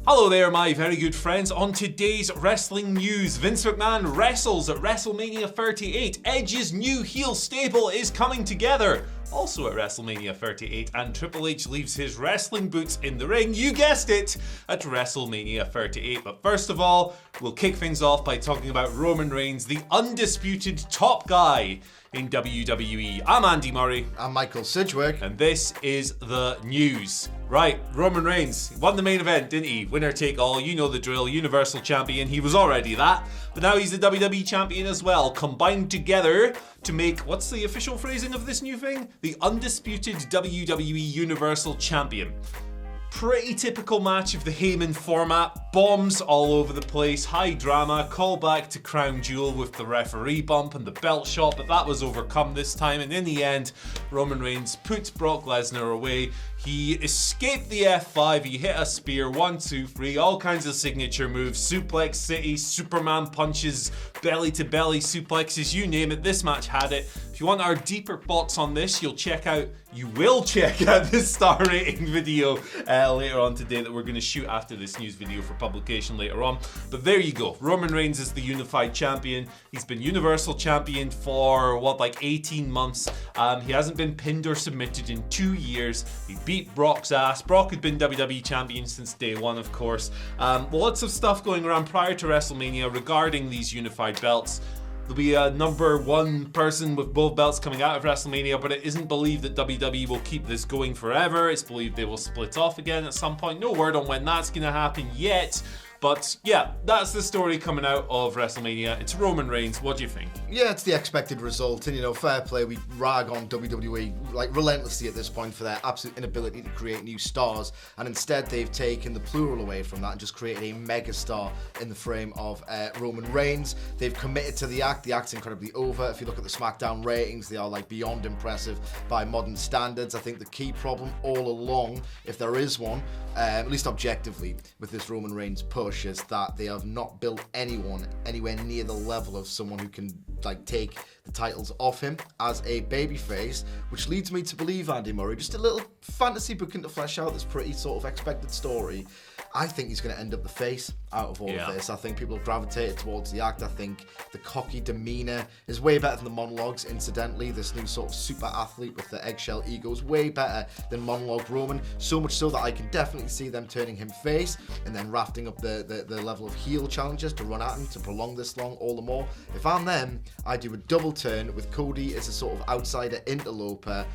Hello there, my very good friends. On today's wrestling news, Vince McMahon wrestles at WrestleMania 38. Edge's new heel stable is coming together. Also at WrestleMania 38, and Triple H leaves his wrestling boots in the ring, you guessed it, at WrestleMania 38. But first of all, we'll kick things off by talking about Roman Reigns, the undisputed top guy in WWE. I'm Andy Murray. I'm Michael Sidgwick. And this is the news. Right, Roman Reigns won the main event, didn't he? Winner take all, you know the drill, Universal Champion. He was already that, but now he's the WWE Champion as well, combined together to make, what's the official phrasing of this new thing? The undisputed WWE Universal Champion. Pretty typical match of the Heyman format. Bombs all over the place, high drama, callback to Crown Jewel with the referee bump and the belt shot, but that was overcome this time, and in the end, Roman Reigns put Brock Lesnar away. He escaped the F5, he hit a spear, 1, 2, 3, all kinds of signature moves, suplex city, Superman punches, belly to belly suplexes, you name it, this match had it. If you want our deeper thoughts on this, you will check out this star rating video later on today that we're going to shoot after this news video for publication later on. But there you go, Roman Reigns is the unified champion. He's been Universal Champion for, 18 months. He hasn't been pinned or submitted in 2 years. He beat Brock's ass. Brock had been WWE Champion since day one, of course. Lots of stuff going around prior to WrestleMania regarding these unified belts. There'll be a number one person with both belts coming out of WrestleMania, but it isn't believed that WWE will keep this going forever. It's believed they will split off again at some point. No word on when that's going to happen yet. But yeah, that's the story coming out of WrestleMania. It's Roman Reigns. What do you think? Yeah, it's the expected result. And, fair play. We rag on WWE relentlessly at this point for their absolute inability to create new stars. And instead, they've taken the plural away from that and just created a mega star in the frame of Roman Reigns. They've committed to the act. The act's incredibly over. If you look at the SmackDown ratings, they are beyond impressive by modern standards. I think the key problem all along, if there is one, at least objectively, with this Roman Reigns push, is that they have not built anyone anywhere near the level of someone who can take the titles off him as a babyface, which leads me to believe, Andy Murray, just a little fantasy booking to flesh out this pretty sort of expected story. I think he's going to end up the face out of all of this. I think people have gravitated towards the act. I think the cocky demeanour is way better than the monologues, incidentally. This new sort of super athlete with the eggshell ego is way better than monologue Roman, so much so that I can definitely see them turning him face and then rafting up the level of heel challenges to run at him to prolong this long all the more. If I'm them, I do a double turn with Cody as a sort of outsider interloper,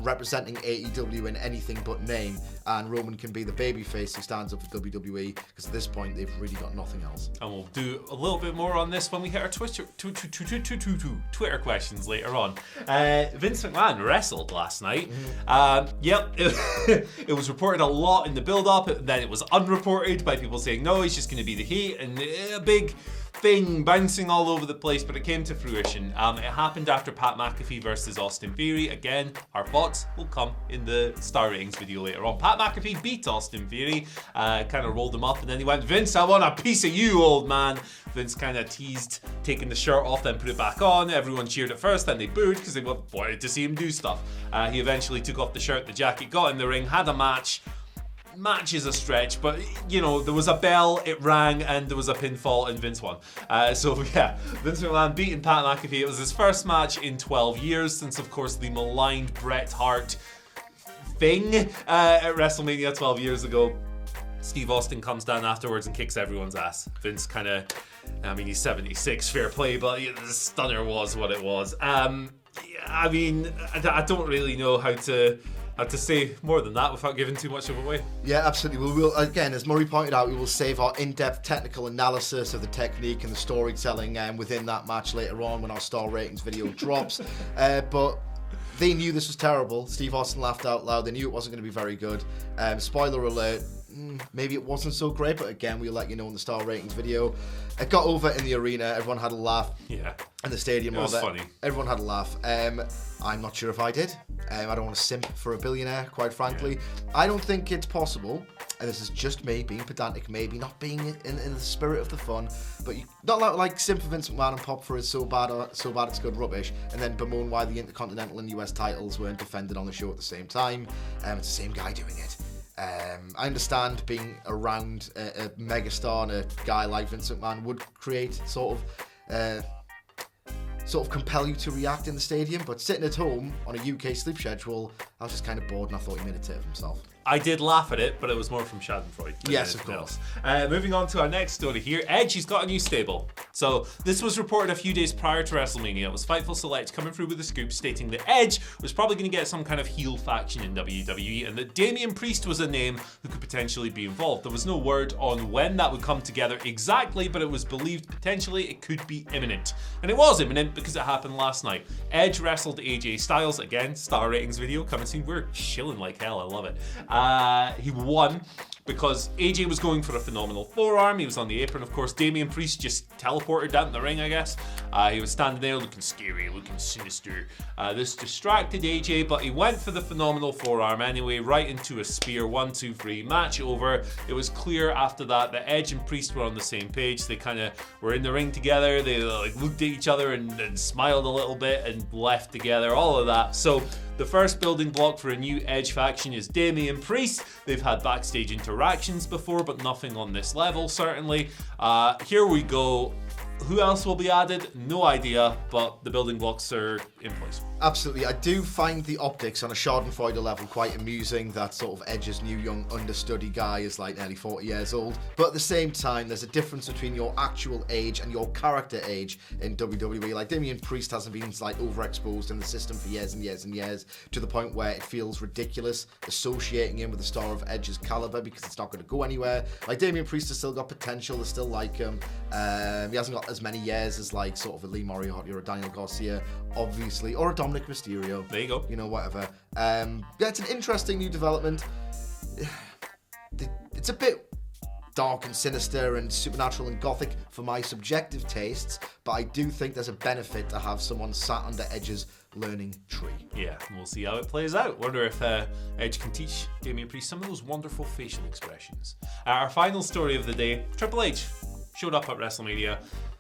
representing AEW in anything but name, and Roman can be the babyface who stands up for WWE, because at this point they've really got nothing else. And we'll do a little bit more on this when we hit our Twitter questions later on. Vince McMahon wrestled last night. It was reported a lot in the build-up, then it was unreported by people saying no, he's just going to be the Heat, and a big thing bouncing all over the place, but it came to fruition. It happened after Pat McAfee versus Austin Theory. Again, our thoughts will come in the star ratings video later on. Pat McAfee beat Austin Theory, kind of rolled him up, and then he went, "Vince, I want a piece of you, old man." Vince kind of teased taking the shirt off, then put it back on. Everyone cheered at first, then they booed because they wanted to see him do stuff. He eventually took off the shirt, the jacket, got in the ring, had a match. Match is a stretch, but there was a bell, it rang, and there was a pinfall, and Vince won. Vince McMahon beating Pat McAfee. It was his first match in 12 years since, of course, the maligned Bret Hart thing at WrestleMania 12 years ago. Steve Austin comes down afterwards and kicks everyone's ass. Vince he's 76, fair play, but the stunner was what it was. I don't really know how to say more than that without giving too much of away. Yeah, absolutely. We will, again, as Murray pointed out, we will save our in-depth technical analysis of the technique and the storytelling within that match later on when our star ratings video drops. But they knew this was terrible. Steve Austin laughed out loud. They knew it wasn't going to be very good. Spoiler alert, maybe it wasn't so great, but again, we'll let you know in the star ratings video. It got over in the arena. Everyone had a laugh. Yeah. In the stadium. It was funny. Everyone had a laugh. I'm not sure if I did. I don't want to simp for a billionaire, quite frankly. Yeah. I don't think it's possible, and this is just me being pedantic, maybe not being in the spirit of the fun, but not like simp for Vince McMahon and pop for it's so bad it's good rubbish, and then bemoan why the Intercontinental and US titles weren't defended on the show at the same time. It's the same guy doing it. I understand being around a megastar and a guy like Vince McMahon would create sort of compel you to react in the stadium, but sitting at home on a UK sleep schedule, I was just kind of bored and I thought he made a tit of himself. I did laugh at it, but it was more from Schadenfreude. Yes, of course. Moving on to our next story here. Edge, he's got a new stable. So this was reported a few days prior to WrestleMania. It was Fightful Select coming through with a scoop stating that Edge was probably going to get some kind of heel faction in WWE and that Damian Priest was a name who could potentially be involved. There was no word on when that would come together exactly, but it was believed potentially it could be imminent. And it was imminent because it happened last night. Edge wrestled AJ Styles. Again, star ratings video coming soon. We're chilling like hell. I love it. He won because AJ was going for a phenomenal forearm. He was on the apron, of course. Damian Priest just teleported down to the ring, I guess. He was standing there looking scary, looking sinister. This distracted AJ, but he went for the phenomenal forearm anyway, right into a spear. 1, 2, 3, match over. It was clear after that Edge and Priest were on the same page. They kind of were in the ring together. They looked at each other and smiled a little bit and left together, all of that. So the first building block for a new Edge faction is Damian Priest. They've had backstage interactions before, but nothing on this level, certainly. Here we go. Who else will be added? No idea, but the building blocks are in place. Absolutely. I do find the optics on a Schadenfreude level quite amusing. That sort of Edge's new young understudy guy is like nearly 40 years old. But at the same time, there's a difference between your actual age and your character age in WWE. Like Damian Priest hasn't been like overexposed in the system for years and years and years to the point where it feels ridiculous associating him with a star of Edge's caliber because it's not going to go anywhere. Like Damian Priest has still got potential. They still like him. He hasn't got as many years as like sort of a Lee Moriarty or a Daniel Garcia, obviously, or a Dominic Mysterio. There you go. You know, whatever. Yeah, it's an interesting new development. It's a bit dark and sinister and supernatural and gothic for my subjective tastes, but I do think there's a benefit to have someone sat under Edge's learning tree. Yeah, we'll see how it plays out. Wonder if Edge can teach Damian Priest some of those wonderful facial expressions. Our final story of the day, Triple H showed up at WrestleMania.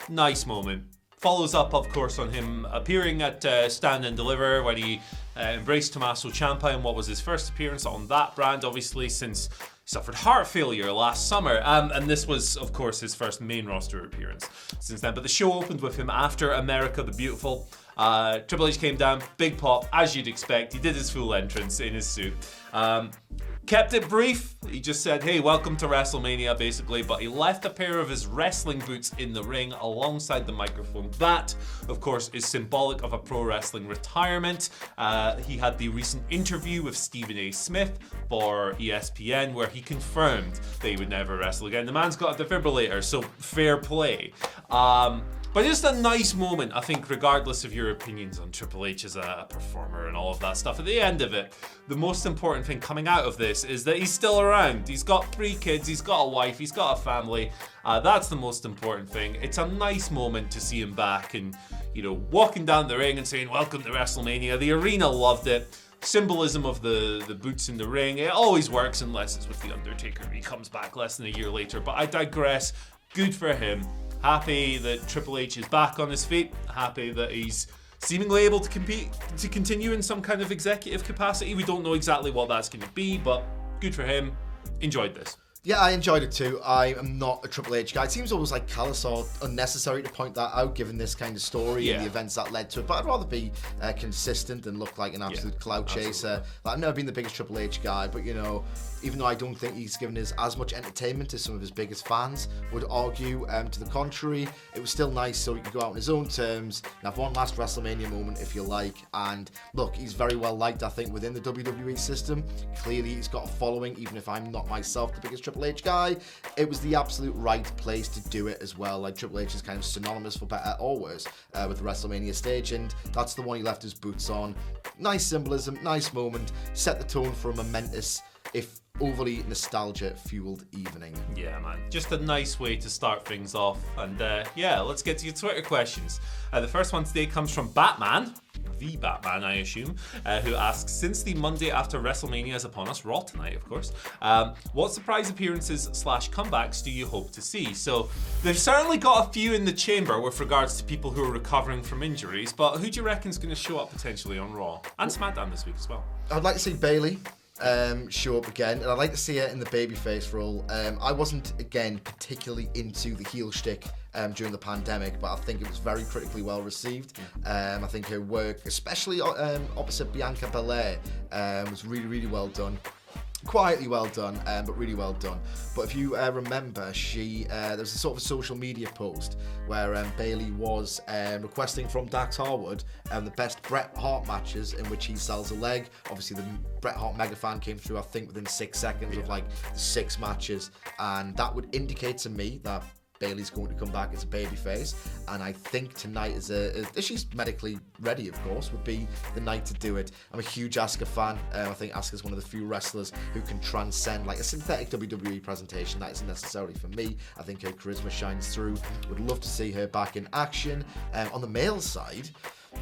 Nice moment. Follows up, of course, on him appearing at Stand and Deliver when he embraced Tommaso Ciampa in what was his first appearance on that brand, obviously, since he suffered heart failure last summer. And this was, of course, his first main roster appearance since then. But the show opened with him after America the Beautiful. Triple H came down, big pop, as you'd expect. He did his full entrance in his suit. Kept it brief. He just said, hey, welcome to WrestleMania, basically, but he left a pair of his wrestling boots in the ring alongside the microphone. That, of course, is symbolic of a pro wrestling retirement. He had the recent interview with Stephen A. Smith for ESPN where he confirmed that he would never wrestle again. The man's got a defibrillator, so fair play. But just a nice moment, I think, regardless of your opinions on Triple H as a performer and all of that stuff. At the end of it, the most important thing coming out of this is that he's still around. He's got 3 kids, he's got a wife, he's got a family. That's the most important thing. It's a nice moment to see him back and, you know, walking down the ring and saying, welcome to WrestleMania. The arena loved it. Symbolism of the boots in the ring. It always works unless it's with The Undertaker. He comes back less than a year later. But I digress. Good for him. Happy that Triple H is back on his feet. Happy that he's seemingly able to continue in some kind of executive capacity. We don't know exactly what that's going to be, but good for him. Enjoyed this. Yeah, I enjoyed it too. I am not a Triple H guy. It seems almost like callous or unnecessary to point that out, given this kind of story and the events that led to it. But I'd rather be consistent and look like an absolute clout chaser. Like, I've never been the biggest Triple H guy, but, you know, even though I don't think he's given us as much entertainment as some of his biggest fans would argue to the contrary, it was still nice so he could go out on his own terms and have one last WrestleMania moment, if you like. And look, he's very well liked, I think, within the WWE system. Clearly, he's got a following, even if I'm not myself the biggest Triple H guy. It was the absolute right place to do it as well. Like, Triple H is kind of synonymous, for better or worse, with the WrestleMania stage, and that's the one he left his boots on. Nice symbolism, nice moment, set the tone for a momentous, if overly nostalgia-fueled evening. Yeah, man. Just a nice way to start things off. And yeah, let's get to your Twitter questions. The first one today comes from Batman, the Batman, I assume, who asks, since the Monday after WrestleMania is upon us, Raw tonight, of course, what surprise appearances / comebacks do you hope to see? So they've certainly got a few in the chamber with regards to people who are recovering from injuries, but who do you reckon is going to show up potentially on Raw and SmackDown this week as well? I'd like to see Bayley. show up again, and I'd like to see her in the babyface role. I wasn't, again, particularly into the heel shtick during the pandemic, but I think it was very critically well received. I think her work, especially opposite Bianca Belair, was really, really well done. Quietly well done, but really well done. But if you remember, there was a sort of a social media post where Bayley was requesting from Dax Harwood the best Bret Hart matches in which he sells a leg. Obviously, the Bret Hart mega fan came through, I think, within 6 seconds of like the 6 matches, and that would indicate to me that Bayley's going to come back as a babyface, and I think tonight if she's medically ready, of course, would be the night to do it. I'm a huge Asuka fan. I think Asuka's one of the few wrestlers who can transcend like a synthetic WWE presentation. That isn't necessarily for me. I think her charisma shines through. Would love to see her back in action. On the male side,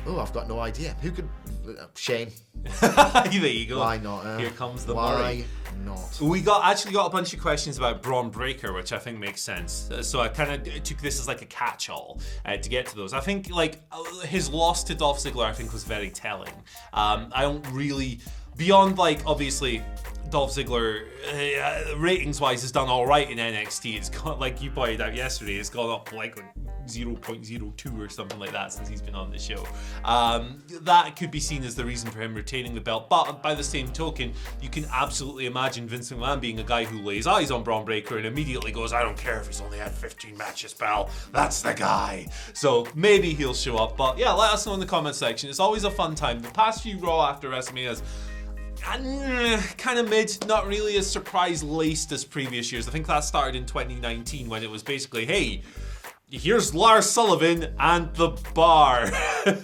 I've got no idea. Who could... Shane. There you go. Why not? Here comes the Why Murray. not? We actually got a bunch of questions about Braun Breaker, which I think makes sense. So I kind of took this as like a catch-all to get to those. I think like his loss to Dolph Ziggler, I think, was very telling. I don't really... Beyond, like, obviously, Dolph Ziggler, ratings-wise, has done all right in NXT. It's got, like you pointed out yesterday, it's gone up like 0.02 or something like that since he's been on the show. That could be seen as the reason for him retaining the belt. But by the same token, you can absolutely imagine Vince McMahon being a guy who lays eyes on Braun Breaker and immediately goes, I don't care if he's only had 15 matches, pal. That's the guy. So maybe he'll show up. But yeah, let us know in the comment section. It's always a fun time. The past few Raw after WrestleManias, kind of mid, not really as surprise-laced as previous years. I think that started in 2019 when it was basically, hey, here's Lars Sullivan and the bar,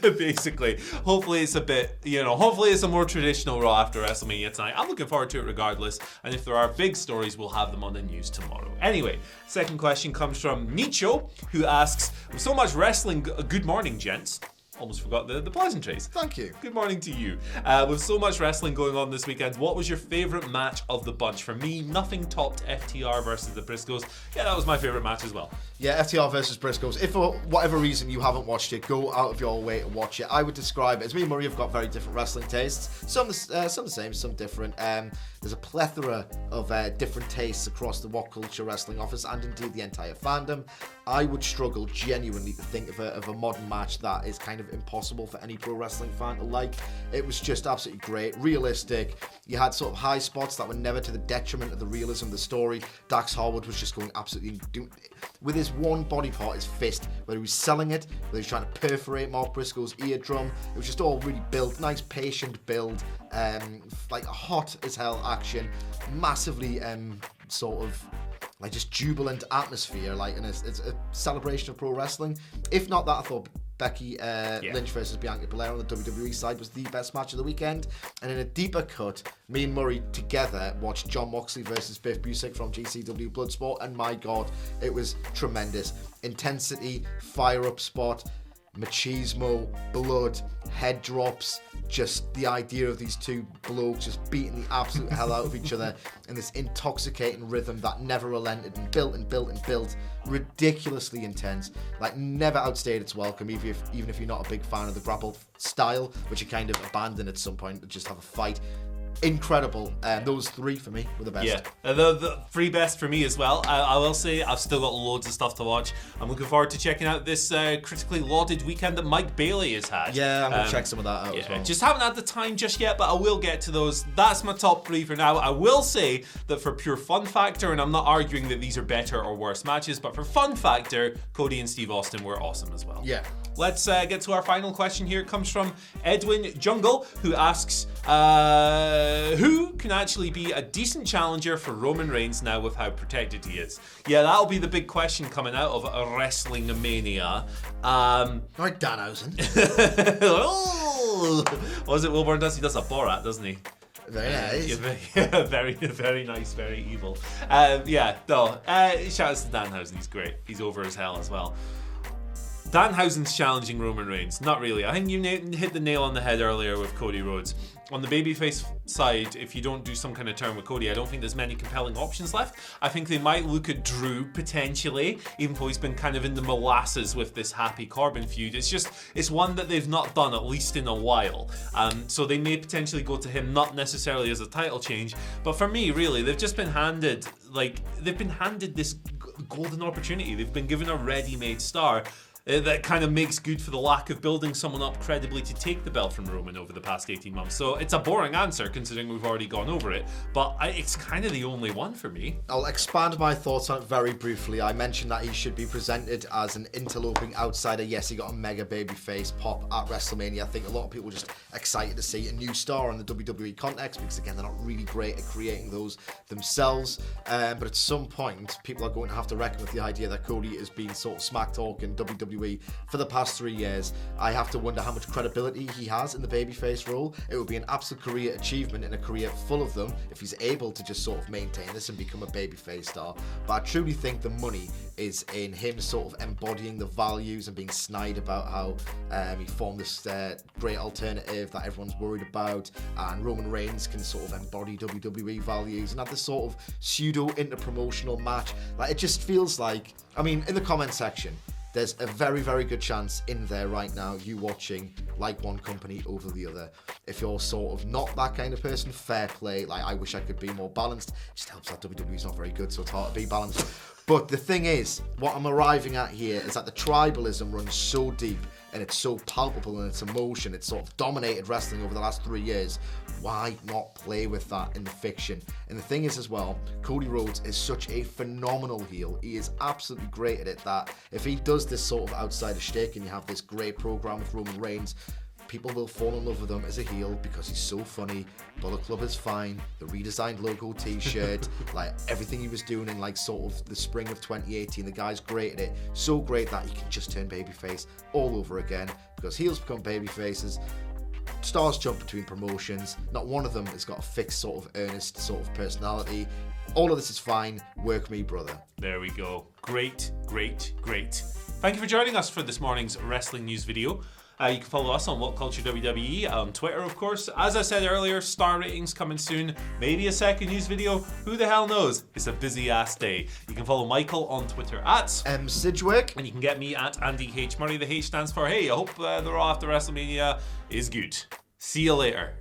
basically. Hopefully it's a bit, hopefully it's a more traditional Raw after WrestleMania tonight. I'm looking forward to it regardless, and if there are big stories, we'll have them on the news tomorrow. Anyway, second question comes from Nicho, who asks, with so much wrestling, good morning, gents. Almost forgot the pleasantries. Thank you. Good morning to you. With so much wrestling going on this weekend, what was your favourite match of the bunch? For me, nothing topped FTR versus the Briscoes. Yeah, that was my favourite match as well. Yeah, FTR versus Briscoes. If for whatever reason you haven't watched it, go out of your way to watch it. I would describe it as me and Murray have got very different wrestling tastes. Some the same, some different. There's a plethora of different tastes across the WhatCulture wrestling office and indeed the entire fandom. I would struggle genuinely to think of a modern match that is kind of impossible for any pro wrestling fan to like. It was just absolutely great, realistic. You had sort of high spots that were never to the detriment of the realism of the story. Dax Harwood was just going absolutely with his one body part, his fist, whether he was selling it, whether he was trying to perforate Mark Briscoe's eardrum. It was just all really built, nice patient build, like hot as hell action, massively sort of like just jubilant atmosphere, like, and it's a celebration of pro wrestling. If not that, I thought Becky Lynch versus Bianca Belair on the WWE side was the best match of the weekend. And in a deeper cut, me and Murray together watched Jon Moxley versus Biff Busick from GCW Bloodsport, and my God, it was tremendous. Intensity, fire up spot, machismo, blood, head drops, just the idea of these two blokes just beating the absolute hell out of each other in this intoxicating rhythm that never relented and built and built and built. Ridiculously intense, like never outstayed its welcome, even if you're not a big fan of the grapple style, which you kind of abandoned at some point to just have a fight. Incredible. Those three for me were the best. Yeah, the three best for me as well. I will say I've still got loads of stuff to watch. I'm looking forward to checking out this critically lauded weekend that Mike Bailey has had. Yeah, I'm going to check some of that out as well. Just haven't had the time just yet, but I will get to those. That's my top three for now. I will say that for pure fun factor, and I'm not arguing that these are better or worse matches, but for fun factor, Cody and Steve Austin were awesome as well. Yeah. Let's get to our final question here. It comes from Edwin Jungle, who asks, who can actually be a decent challenger for Roman Reigns now with how protected he is? Yeah, that'll be the big question coming out of Wrestling Mania. Like Danhausen. What was it Wilburn does? He does a Borat, doesn't he? Very nice. Very, very nice, very evil. Shout out to Danhausen, he's great. He's over as hell as well. Danhausen's challenging Roman Reigns. Not really. I think you hit the nail on the head earlier with Cody Rhodes. On the babyface side, if you don't do some kind of turn with Cody, I don't think there's many compelling options left. I think they might look at Drew, potentially, even though he's been kind of in the molasses with this Happy Corbin feud. It's one that they've not done, at least in a while. So they may potentially go to him, not necessarily as a title change. But for me, really, they've just been handed, this golden opportunity. They've been given a ready-made star. That kind of makes good for the lack of building someone up credibly to take the belt from Roman over the past 18 months. So it's a boring answer considering we've already gone over it, but it's kind of the only one for me. I'll expand my thoughts on it very briefly. I mentioned that he should be presented as an interloping outsider. Yes, he got a mega babyface pop at WrestleMania. I think a lot of people were just excited to see a new star in the WWE context because, again, they're not really great at creating those themselves. But at some point, people are going to have to reckon with the idea that Cody has been sort of smack talking WWE for the past 3 years. I have to wonder how much credibility he has in the babyface role. It would be an absolute career achievement in a career full of them if he's able to just sort of maintain this and become a babyface star. But I truly think the money is in him sort of embodying the values and being snide about how he formed this great alternative that everyone's worried about, and Roman Reigns can sort of embody WWE values and have this sort of pseudo interpromotional match. Like, it just feels like, I mean, in the comment section, there's a very, very good chance in there right now you watching like one company over the other. If you're sort of not that kind of person, fair play. Like, I wish I could be more balanced. It just helps that WWE's not very good, so it's hard to be balanced. But the thing is, what I'm arriving at here is that the tribalism runs so deep and it's so palpable in its emotion. It's sort of dominated wrestling over the last 3 years. Why not play with that in the fiction? And the thing is as well, Cody Rhodes is such a phenomenal heel. He is absolutely great at it, that if he does this sort of outsider shtick and you have this great program with Roman Reigns, people will fall in love with him as a heel because he's so funny. Bullet Club is fine. The redesigned logo t-shirt, like everything he was doing in like sort of the spring of 2018, the guy's great at it. So great that he can just turn babyface all over again because heels become babyfaces. Stars jump between promotions. Not one of them has got a fixed sort of earnest sort of personality. All of this is fine. Work me, brother. There we go. Great, great, great. Thank you for joining us for this morning's wrestling news video. You can follow us on WhatCulture WWE on Twitter, of course. As I said earlier, star ratings coming soon. Maybe a second news video. Who the hell knows? It's a busy ass day. You can follow Michael on Twitter at Sidgwick. And you can get me at Andy H. Murray. The H stands for, hey, I hope the Raw after WrestleMania is good. See you later.